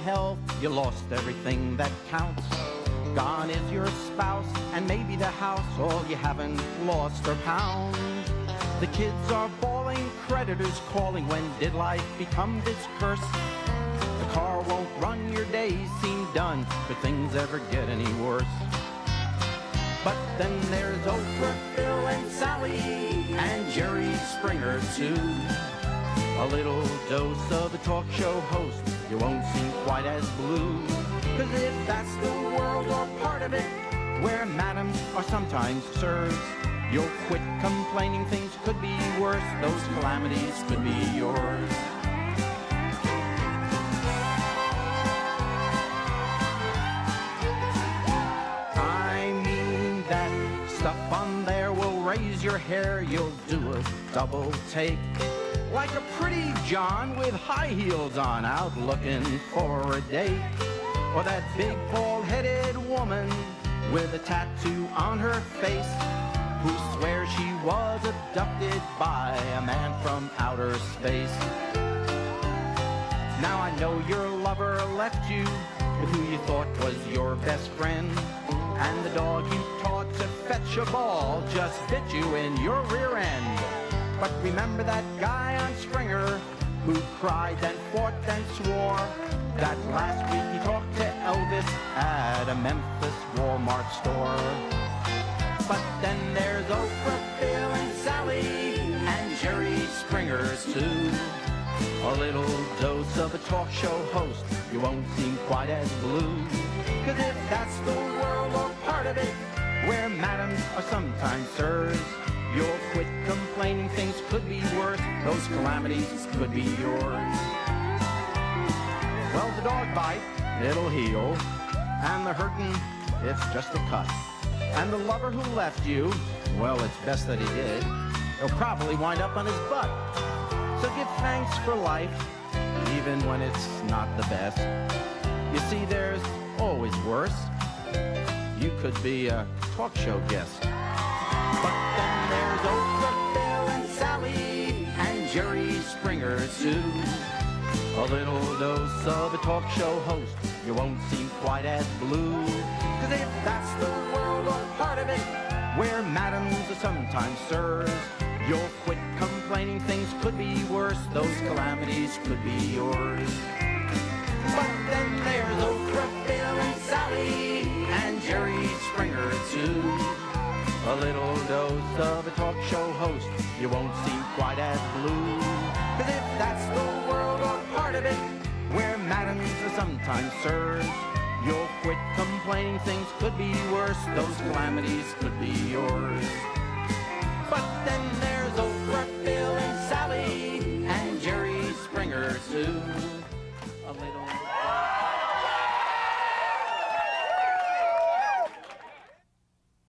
health, you lost everything that counts. Gone is your spouse and maybe the house, all you haven't lost are pounds. The kids are bawling, creditors calling, when did life become this curse? The car won't run, your days seem done, could things ever get any worse? But then there's Oprah, Phil and Sally, and Jerry Springer too. A little dose of a talk show host, you won't seem quite as blue. 'Cause if that's the world or part of it, where madams are sometimes sirs, you'll quit complaining, things could be worse, those calamities could be yours. I mean that stuff on there will raise your hair, you'll do a double take. Like a pretty John with high heels on, out looking for a date. Or that big bald-headed woman with a tattoo on her face, who swears she was abducted by a man from outer space. Now I know your lover left you with who you thought was your best friend, and the dog you taught to fetch a ball just bit you in your rear end. But remember that guy on Springer who cried and fought and swore that last week he talked to Elvis at a Memphis Walmart store. But then there's Oprah, Phil and Sally, and Jerry Springer too. A little dose of a talk show host, you won't seem quite as blue. 'Cause if that's the world or part of it, where madams are sometimes sirs, you'll quit complaining, things could be worse, those calamities could be yours. Well, the dog bite, it'll heal, and the hurting, it's just a cut. And the lover who left you, well, it's best that he did. He'll probably wind up on his butt. So give thanks for life, even when it's not the best. You see, there's always worse. You could be a talk show guest. But then there's Oprah, Phil and Sally, and Jerry Springer too. A little dose of a talk show host, you won't seem quite as blue. 'Cause if that's the world or part of it, where madams are sometimes sirs, you'll quit complaining, things could be worse, those calamities could be yours. But then there's Oprah, Phil and Sally, and Jerry Springer too. A little dose of a talk show host, you won't seem quite as blue. 'Cause if that's the world or part of it, where madams are sometimes sirs, you'll quit complaining, things could be worse, those calamities could be yours. But then there's